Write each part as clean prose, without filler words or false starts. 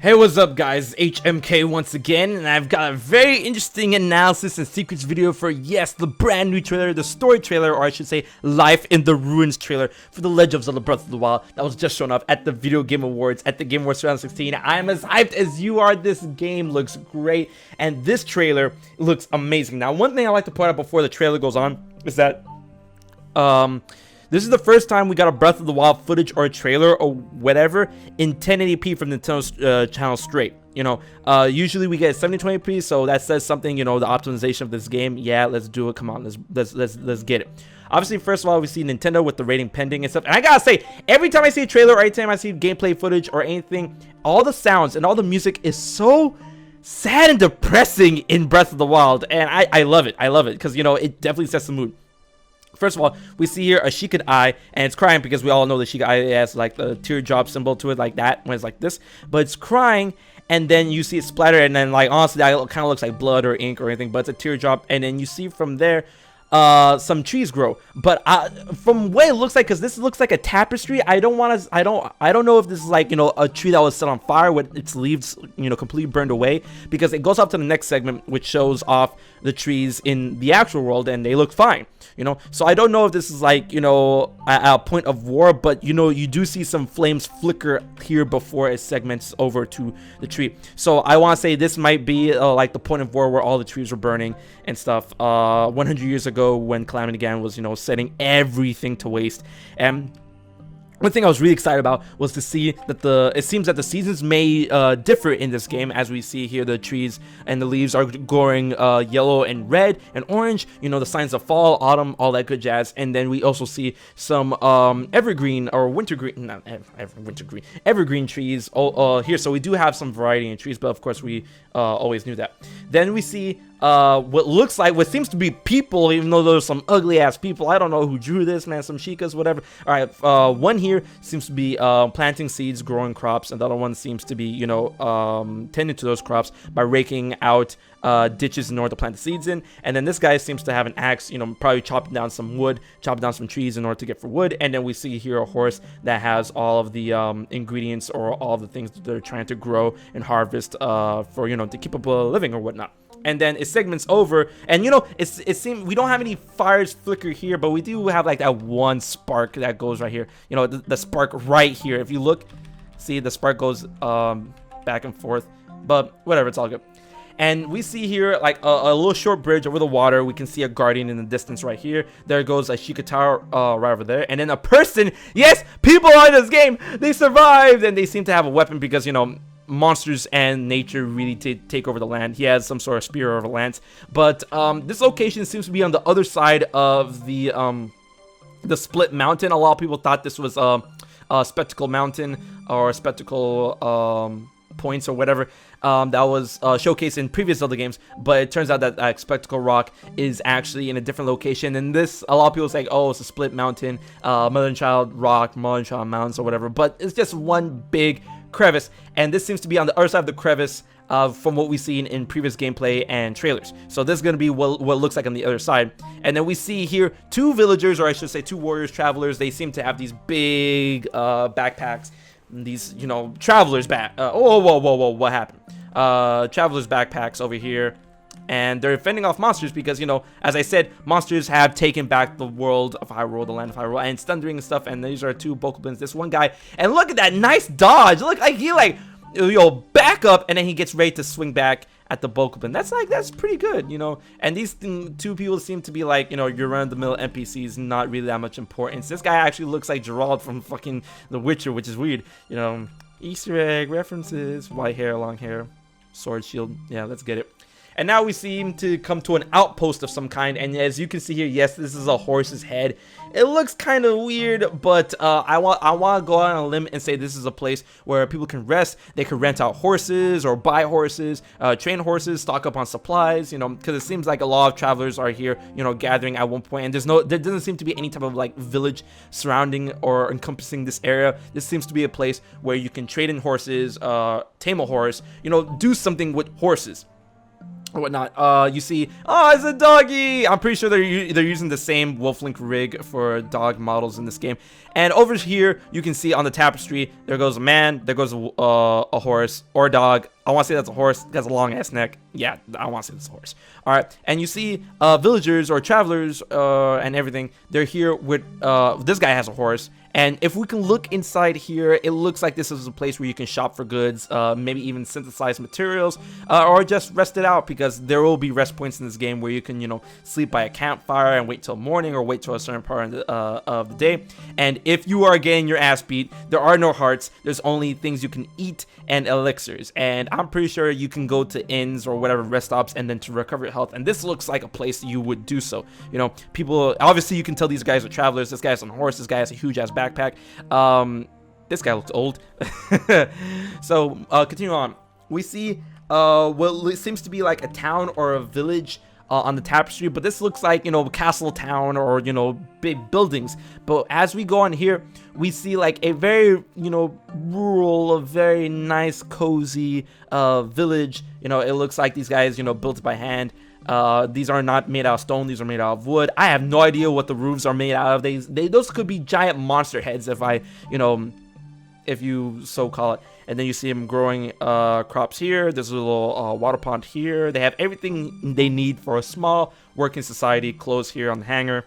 Hey, what's up guys, HMK once again, and I've got a very interesting analysis and secrets video for, yes, the brand new trailer, the story trailer, or I should say Life in the Ruins trailer for the Legend of Zelda Breath of the Wild that was just shown off at the Video Game Awards at the Game Awards 2016. I am as hyped as you are. This game looks great, and this trailer looks amazing. Now, one thing I like to point out before the trailer goes on is that, this is the first time we got a Breath of the Wild footage or a trailer or whatever in 1080p from Nintendo's channel straight. You know, usually we get 720p, so that says something. You know, the optimization of this game. Yeah, let's do it. Come on, let's get it. Obviously, first of all, we see Nintendo with the rating pending and stuff. And I gotta say, every time I see a trailer or every time I see gameplay footage or anything, all the sounds and all the music is so sad and depressing in Breath of the Wild, and I love it. I love it because, you know, it definitely sets the mood. First of all, we see here a Sheikah eye, and it's crying because we all know the Sheikah eye has like the teardrop symbol to it, like that, when it's like this. But it's crying, and then you see it splatter, and then, like, honestly, that kind of looks like blood or ink or anything, but it's a teardrop. And then you see from there some trees grow. But from what it looks like, because this looks like a tapestry, I don't know if this is like, you know, a tree that was set on fire with its leaves, you know, completely burned away, because it goes up to the next segment which shows off the trees in the actual world, and they look fine, you know. So I don't know if this is like, you know, a point of war, but, you know, you do see some flames flicker here before it segments over to the tree. So I want to say this might be like the point of war where all the trees were burning and stuff 100 years ago, when Calamity Ganon was, you know, setting everything to waste. And one thing I was really excited about was to see that it seems that the seasons may differ in this game. As we see here, the trees and the leaves are growing yellow and red and orange, you know, the signs of fall, autumn, all that good jazz. And then we also see some evergreen or wintergreen, not wintergreen, evergreen trees here. So we do have some variety in trees, but of course we always knew that. Then we see what seems to be people, even though there's some ugly ass people. I don't know who drew this, man. Some Sheikahs, whatever. All right, one here seems to be planting seeds, growing crops, and the other one seems to be, you know, tending to those crops by raking out ditches in order to plant the seeds in. And then this guy seems to have an axe, you know, probably chopping down some wood, chopping down some trees in order to get for wood. And then we see here a horse that has all of the ingredients or all of the things that they're trying to grow and harvest for, you know, to keep up a living or whatnot. And then it segments over, and, you know, it seems we don't have any fires flicker here, but we do have like that one spark that goes right here. You know, the spark right here. If you look, see, the spark goes back and forth, but whatever, it's all good. And we see here like a little short bridge over the water. We can see a guardian in the distance right here. There goes a Sheikah tower right over there, and then a person. Yes, people on this game, they survived, and they seem to have a weapon because, you know, monsters and nature really take over the land. He has some sort of spear over lance, but this location seems to be on the other side of the split mountain. A lot of people thought this was a spectacle mountain or spectacle points or whatever that was showcased in previous Zelda games, but it turns out that spectacle rock is actually in a different location. And this, a lot of people say, oh, it's a split mountain, mother and child rock, mother and child mountains or whatever, but it's just one big crevice, and this seems to be on the other side of the crevice from what we've seen in previous gameplay and trailers. So this is going to be what it looks like on the other side. And then we see here two villagers, or I should say two warriors, travelers. They seem to have these big backpacks, these, you know, travelers whoa, what happened? Travelers backpacks over here, and they're fending off monsters because, you know, as I said, monsters have taken back the world of Hyrule, the land of Hyrule, and it's thundering and stuff. And these are two Bokoblins. This one guy, and look at that nice dodge. Look like he like, yo, back up, and then he gets ready to swing back at the Bokoblin. That's pretty good, you know. And these two people seem to be like, you know, your run-of-the-mill NPCs, not really that much importance. This guy actually looks like Geralt from fucking The Witcher, which is weird, you know. Easter egg references, white hair, long hair, sword, shield. Yeah, let's get it. And now we seem to come to an outpost of some kind, and as you can see here, yes, this is a horse's head. It looks kind of weird, but I want to go out on a limb and say this is a place where people can rest. They can rent out horses or buy horses, train horses, stock up on supplies, you know, because it seems like a lot of travelers are here, you know, gathering at one point, and there doesn't seem to be any type of like village surrounding or encompassing this area. This seems to be a place where you can trade in horses, tame a horse, you know, do something with horses. or whatnot. You see, oh, it's a doggy. I'm pretty sure they're using the same Wolflink rig for dog models in this game. And over here, you can see on the tapestry, there goes a man, there goes a horse or a dog. I want to say that's a horse. It has a long ass neck. Yeah, I want to say that's a horse. All right, and you see villagers or travelers and everything. They're here with this guy has a horse. And if we can look inside here, it looks like this is a place where you can shop for goods, maybe even synthesize materials, or just rest it out, because there will be rest points in this game where you can, you know, sleep by a campfire and wait till morning or wait till a certain part of the day. And if you are getting your ass beat, there are no hearts. There's only things you can eat and elixirs. And I'm pretty sure you can go to inns or whatever rest stops and then to recover your health. And this looks like a place you would do so. You know, people, obviously you can tell these guys are travelers. This guy's on a horse. This guy has a huge ass backpack. This guy looks old. So continue on. We see what seems to be like a town or a village on the tapestry, but this looks like, you know, castle town or, you know, big buildings. But as we go on here, we see like a very, you know, rural, a very nice, cozy village. You know, it looks like these guys, you know, built by hand. These are not made out of stone. These are made out of wood. I have no idea what the roofs are made out of. Those could be giant monster heads if I, you know, if you so call it. And then you see them growing crops here. There's a little water pond here. They have everything they need for a small working society. Clothes here on the hanger.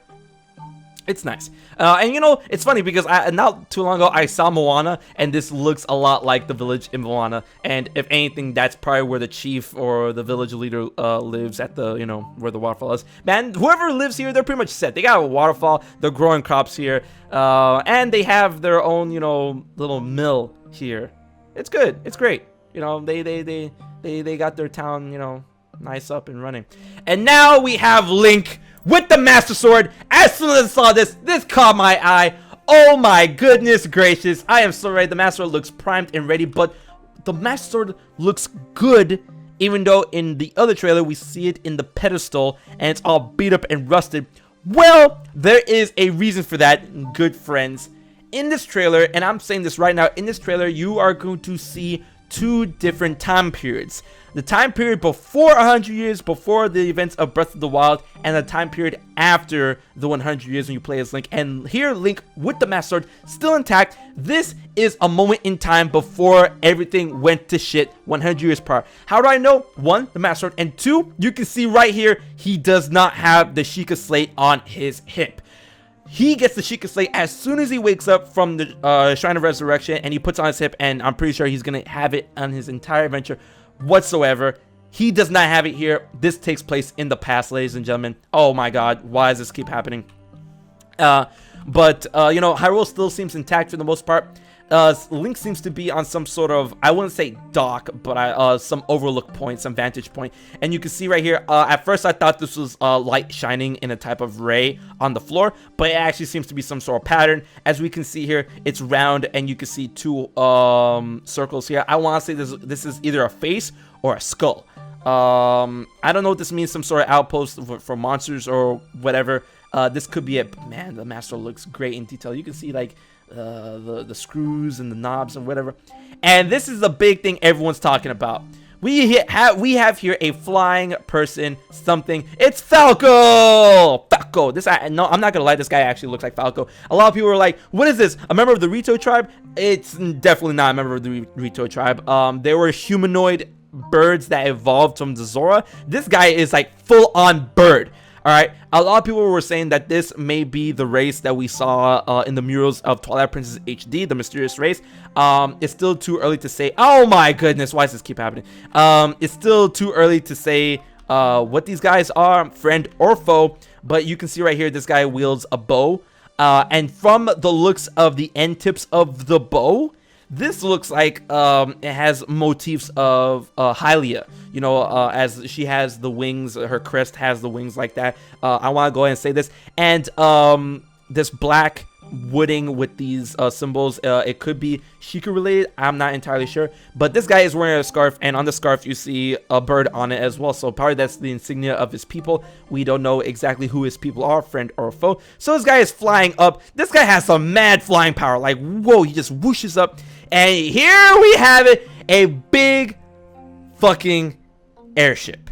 It's nice. And you know, it's funny because not too long ago I saw Moana, and this looks a lot like the village in Moana. And if anything, that's probably where the chief or the village leader lives, at the, you know, where the waterfall is. Man, whoever lives here, they're pretty much set. They got a waterfall. They're growing crops here, and they have their own, you know, little mill here. It's good. It's great. You know, they got their town, you know, nice up and running. And now we have Link with the Master Sword. As soon as I saw this caught my eye. Oh my goodness gracious. I am so ready. The Master Sword looks primed and ready, but the Master Sword looks good, even though in the other trailer we see it in the pedestal and it's all beat up and rusted. Well, there is a reason for that, good friends. In this trailer, and I'm saying this right now, in this trailer you are going to see two different time periods. The time period before 100 years before the events of Breath of the Wild, and the time period after the 100 years when you play as Link. And here Link with the Master Sword still intact. This is a moment in time before everything went to shit 100 years prior. How do I know? One, the Master Sword, and two, you can see right here he does not have the Sheikah Slate on his hip. He gets the Sheikah Slate as soon as he wakes up from the Shrine of Resurrection, and he puts on his hip, and I'm pretty sure he's going to have it on his entire adventure whatsoever. He does not have it here. This takes place in the past, ladies and gentlemen. Oh my god, why does this keep happening? But you know, Hyrule still seems intact for the most part. Link seems to be on some sort of, I wouldn't say dock, but some overlook point, some vantage point. And you can see right here, at first I thought this was light shining in a type of ray on the floor, but it actually seems to be some sort of pattern. As we can see here, it's round, and you can see two circles here. I want to say this is either a face or a skull. I don't know what this means, some sort of outpost for monsters or whatever. This could be it. But man, the Master looks great in detail. You can see like the screws and the knobs and whatever. And this is the big thing everyone's talking about. We have here a flying person something. It's Falco. Falco. No, I'm not gonna lie, this guy actually looks like Falco. A lot of people are like, what is this, a member of the Rito tribe? It's definitely not a member of the Rito tribe. They were humanoid birds that evolved from the Zora. This guy is like full on bird. Alright, a lot of people were saying that this may be the race that we saw in the murals of Twilight Princess HD, the mysterious race. It's still too early to say. Oh my goodness, why does this keep happening? It's still too early to say what these guys are, friend or foe. But you can see right here, this guy wields a bow. And from the looks of the end tips of the bow, this looks like it has motifs of Hylia, you know, as she has the wings, her crest has the wings like that. I want to go ahead and say this. And this black wooding with these symbols, it could be Sheikah related. I'm not entirely sure. But this guy is wearing a scarf, and on the scarf you see a bird on it as well. So probably that's the insignia of his people. We don't know exactly who his people are, friend or foe. So this guy is flying up. This guy has some mad flying power. Like, whoa, he just whooshes up. And here we have it, a big fucking airship.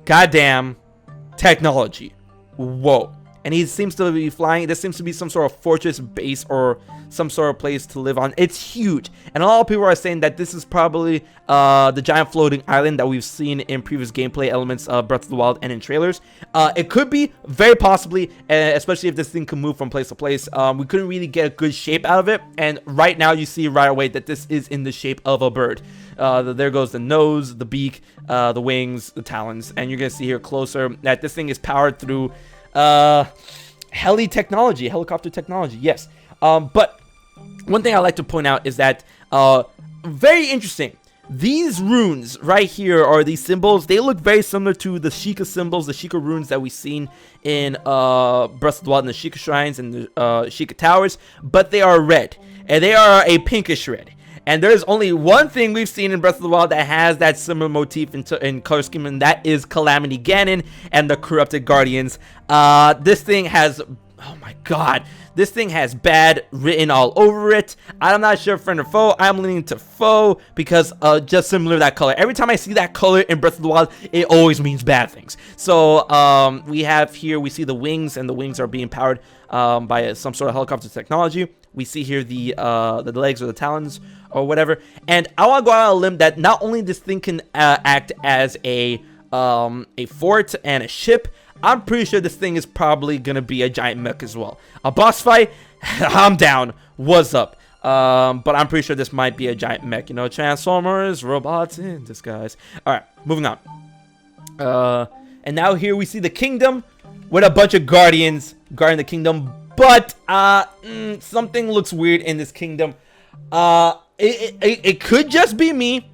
goddamn technology. Whoa. And he seems to be flying. This seems to be some sort of fortress base or some sort of place to live on. It's huge. And a lot of people are saying that this is probably the giant floating island that we've seen in previous gameplay elements of Breath of the Wild and in trailers. It could be, very possibly, especially if this thing can move from place to place. We couldn't really get a good shape out of it. And right now you see right away that this is in the shape of a bird. There goes the nose, the beak, the wings, the talons. And you're going to see here closer that this thing is powered through helicopter technology, yes. But one thing I like to point out is that very interesting, these runes right here, or these symbols, they look very similar to the Sheikah symbols, the Sheikah runes that we've seen in Breath of the Wild and the Sheikah shrines and the Sheikah towers, but they are red, and they are a pinkish red. And there's only one thing we've seen in Breath of the Wild that has that similar motif in color scheme, and that is Calamity Ganon and the Corrupted Guardians. This thing has, oh my god, this thing has bad written all over it. I'm not sure friend or foe. I'm leaning to foe because just similar to that color. Every time I see that color in Breath of the Wild, it always means bad things. So we have here, we see the wings, and the wings are being powered by some sort of helicopter technology. We see here the legs or the talons or whatever. And I want to go out on a limb that not only this thing can act as a fort and a ship, I'm pretty sure this thing is probably going to be a giant mech as well. A boss fight, I'm down. What's up? But I'm pretty sure this might be a giant mech. You know, Transformers, robots in disguise. Alright, moving on. And now here we see the kingdom with a bunch of guardians guarding the kingdom. But something looks weird in this kingdom. It could just be me.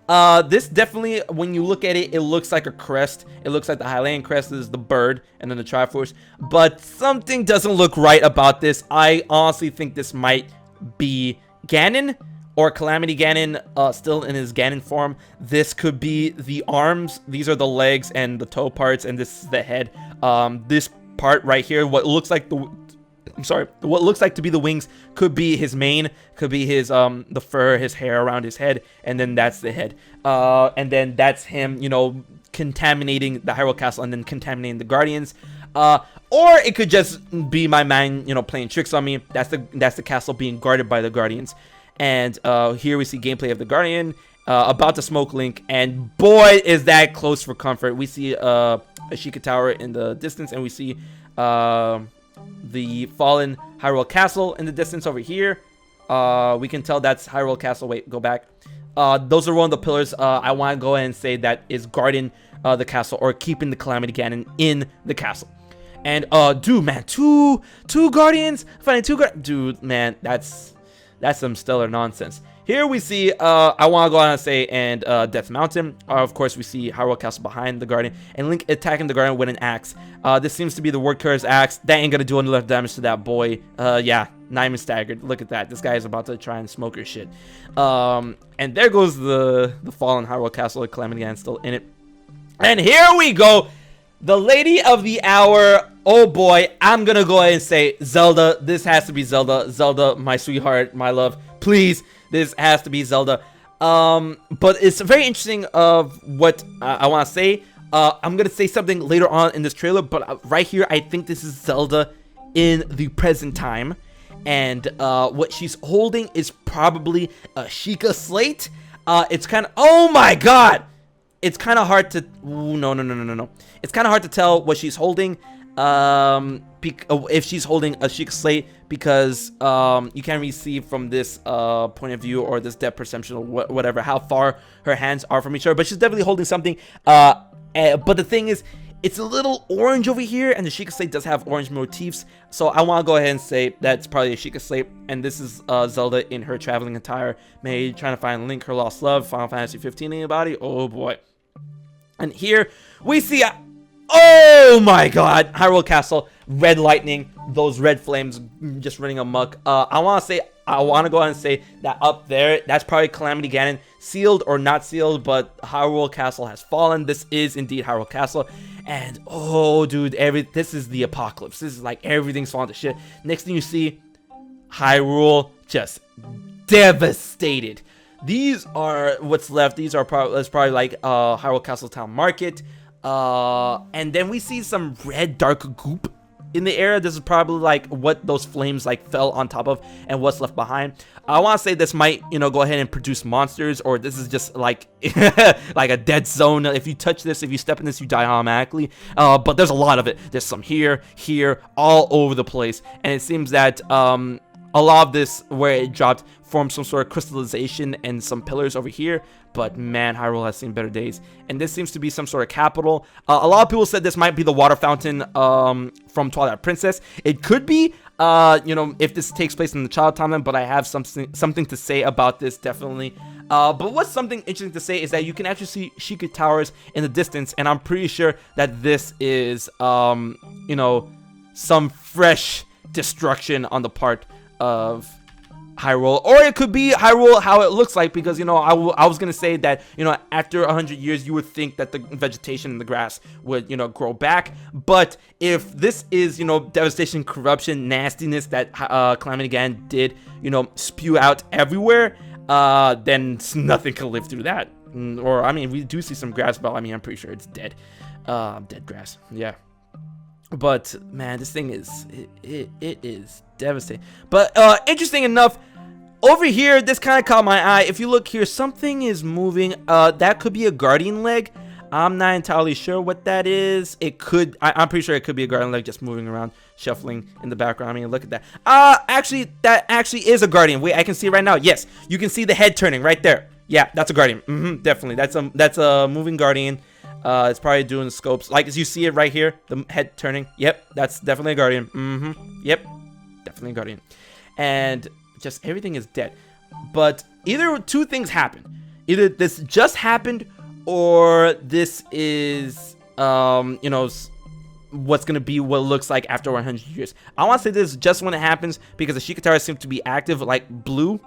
This definitely, when you look at it, it looks like a crest. It looks like the Hylian crest is the bird and then the Triforce. But something doesn't look right about this. I honestly think this might be Ganon or Calamity Ganon, still in his Ganon form. This could be the arms. These are the legs and the toe parts, and this is the head. This part right here, what looks like what looks like to be the wings, could be his mane, could be his the fur, his hair around his head, and then that's the head. And then that's him, you know, contaminating the Hyrule Castle and then contaminating the Guardians. Or it could just be my mind, you know, playing tricks on me. That's the castle being guarded by the Guardians. And here we see gameplay of the Guardian about to smoke Link, and boy is that close for comfort. We see a Sheikah Tower in the distance, and we see the fallen Hyrule Castle in the distance over here. We can tell that's Hyrule Castle. Wait, go back. Those are one of the pillars. I want to go ahead and say that is guarding the castle, or keeping the Calamity Ganon in the castle. And dude, man, two Guardians, finding two Guardians, dude, man, that's some stellar nonsense. Here we see, I want to go on and say, and Death Mountain. Of course, we see Hyrule Castle behind the Guardian, and Link attacking the Guardian with an axe. This seems to be the Workhorse axe. That ain't gonna do enough damage to that boy. Yeah, not even staggered. Look at that. This guy is about to try and smoke her shit. And there goes the fallen Hyrule Castle. Calamity Ganon still in it. And here we go. The lady of the hour. Oh boy, I'm gonna go ahead and say Zelda. This has to be Zelda. Zelda, my sweetheart, my love. Please. This has to be Zelda. But it's very interesting of what I want to say. I'm going to say something later on in this trailer, but right here, I think this is Zelda in the present time. And what she's holding is probably a Sheikah slate. It's kind of, oh my god! It's kind of hard to, ooh, no. It's kind of hard to tell what she's holding. If she's holding a Sheikah slate, because you can't really see from this point of view or this depth perception or whatever how far her hands are from each other, but she's definitely holding something. But the thing is, it's a little orange over here, and the Sheikah slate does have orange motifs, so I want to go ahead and say that's probably a Sheikah slate, and this is Zelda in her traveling attire, maybe trying to find Link, her lost love. Final Fantasy 15 anybody? Oh boy. And here we see oh my god, Hyrule Castle, red lightning, those red flames just running amok. I want to go ahead and say that up there, that's probably Calamity Ganon, sealed or not sealed, but Hyrule Castle has fallen. This is indeed Hyrule Castle. And oh dude, this is the apocalypse. This is like everything's falling to shit. Next thing you see, Hyrule just devastated. These are what's left. These are probably like Hyrule Castle Town Market. And then we see some red dark goop in the air. This is probably like what those flames like fell on top of and what's left behind. I want to say this might, you know, go ahead and produce monsters, or this is just like like a dead zone. If you touch this, if you step in this, you die automatically. But there's a lot of it. There's some here, all over the place, and it seems that a lot of this where it dropped formed some sort of crystallization and some pillars over here. But man, Hyrule has seen better days, and this seems to be some sort of capital. A lot of people said this might be the water fountain from Twilight Princess. It could be, you know, if this takes place in the child timeline, but I have something to say about this, definitely. But what's something interesting to say is that you can actually see Sheikah Towers in the distance, and I'm pretty sure that this is, you know, some fresh destruction on the part of Hyrule, or it could be Hyrule how it looks like, because, you know, I was gonna say that, you know, after 100 years you would think that the vegetation and the grass would, you know, grow back. But if this is, you know, devastation, corruption, nastiness that Calamity Ganon did, you know, spew out everywhere, then nothing can live through that. Or, I mean, we do see some grass, but I mean, I'm pretty sure it's dead. Dead grass, yeah. But man, this thing is it is devastating. But interesting enough, over here, this kind of caught my eye. If you look here, something is moving. That could be a guardian leg. I'm not entirely sure what that is. It could. I'm pretty sure it could be a guardian leg just moving around, shuffling in the background. I mean, look at that. Actually, that actually is a guardian. Wait, I can see it right now. Yes, you can see the head turning right there. Yeah, that's a guardian. Definitely, that's a moving guardian. It's probably doing the scopes. Like, as you see it right here, the head turning. Yep, that's definitely a guardian. Yep, definitely a guardian. And just everything is dead. But either two things happen. Either this just happened, or this is, you know, what's gonna be what it looks like after 100 years. I want to say this just when it happens, because the Sheikah Towers seem to be active, like blue.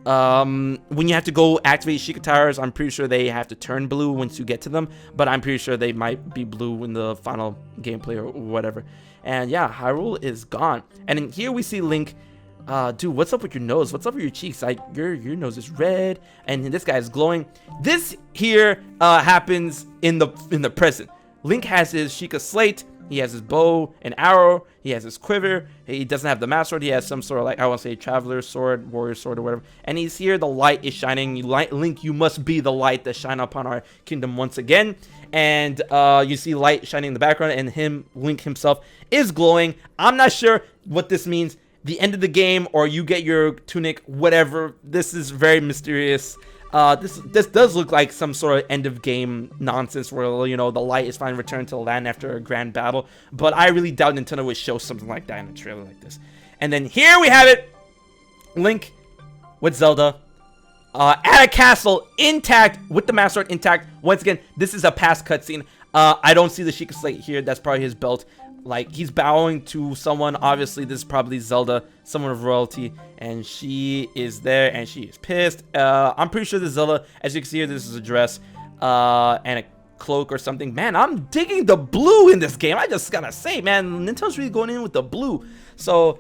When you have to go activate Sheikah Towers, I'm pretty sure they have to turn blue once you get to them, but I'm pretty sure they might be blue in the final gameplay or whatever. And yeah, Hyrule is gone. And in here we see Link. Dude, what's up with your nose? What's up with your cheeks? Like, your nose is red, and this guy is glowing. This here happens in the present. Link has his Sheikah Slate. He has his bow and arrow. He has his quiver. He doesn't have the master sword. He has some sort of, like, I want to say, traveler sword, warrior sword, or whatever. And he's here. The light is shining. Link, you must be the light that shine upon our kingdom once again. And you see light shining in the background, and Link himself, is glowing. I'm not sure what this means. The end of the game, or you get your tunic, whatever. This is very mysterious. This does look like some sort of end of game nonsense where, you know, the light is finally returned to the land after a grand battle. But I really doubt Nintendo would show something like that in a trailer like this. And then here we have it, Link with Zelda at a castle, intact, with the master sword intact. Once again, this is a past cutscene. I don't see the Sheikah Slate here. That's probably his belt. Like, he's bowing to someone. Obviously, this is probably Zelda, someone of royalty, and she is there, and she is pissed. I'm pretty sure this is Zelda. As you can see here, this is a dress and a cloak or something. Man, I'm digging the blue in this game. I just gotta say, man, Nintendo's really going in with the blue. So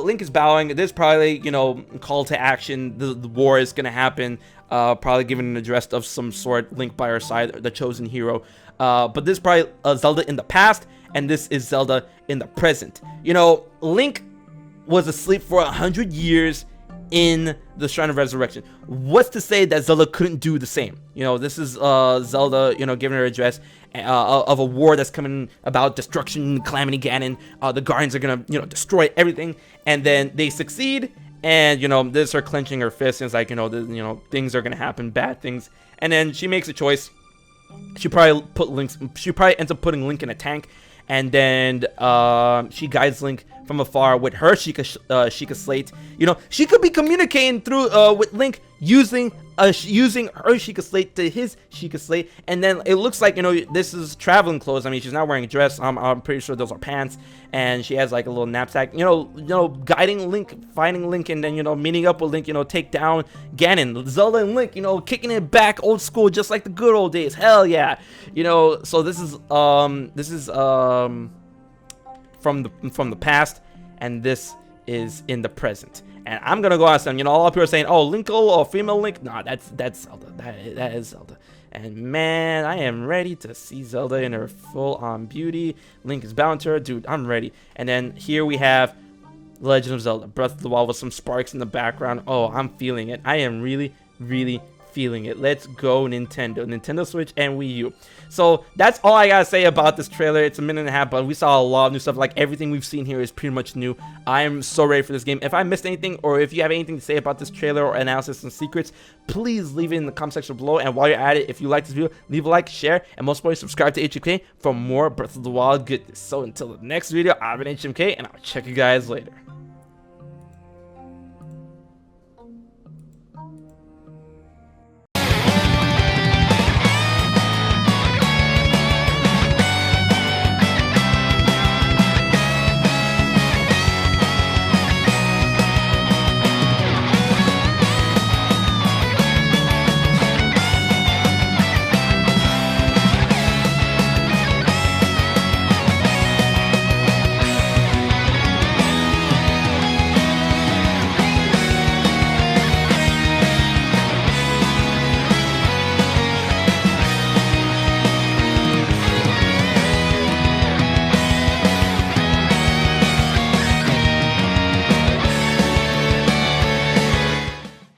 Link is bowing. There's probably, you know, call to action. The war is gonna happen. Probably giving an address of some sort. Link by her side, the chosen hero. But this is probably Zelda in the past, and this is Zelda in the present. You know, Link was asleep for 100 years in the Shrine of Resurrection. What's to say that Zelda couldn't do the same? You know, this is Zelda, you know, giving her address of a war that's coming about, destruction, Calamity Ganon. The Guardians are gonna, you know, destroy everything, and then they succeed. And, you know, this is her clenching her fist, and it's like, you know, things are gonna happen, bad things. And then she makes a choice. She probably ends up putting Link in a tank, and then she guides Link from afar with her Sheikah Slate. You know, she could be communicating through with Link using her Sheikah Slate to his Sheikah Slate, and then it looks like, you know, this is traveling clothes. I mean, she's not wearing a dress. I'm pretty sure those are pants, and she has like a little knapsack. You know, guiding Link, finding Link, and then, you know, meeting up with Link. You know, take down Ganon. Zelda and Link, you know, kicking it back, old school, just like the good old days. Hell yeah, you know. So this is from the past, and this is in the present. And I'm gonna go ask them, you know, a lot of people are saying, oh, Linkle or female Link. Nah, that's Zelda. That is Zelda. And man, I am ready to see Zelda in her full-on beauty. Link is bound to her. Dude, I'm ready. And then here we have Legend of Zelda Breath of the Wild with some sparks in the background. Oh, I'm feeling it. I am really, really feeling it. Let's go Nintendo Switch and Wii U. So that's all I gotta say about this trailer. It's a minute and a half, but we saw a lot of new stuff. Like, everything we've seen here is pretty much new. I am so ready for this game. If I missed anything, or if you have anything to say about this trailer or analysis and secrets, please leave it in the comment section below. And while you're at it, if you like this video, leave a like, share, and most importantly, subscribe to HMK for more Breath of the Wild goodness. So until the next video, I've been HMK, and I'll check you guys later.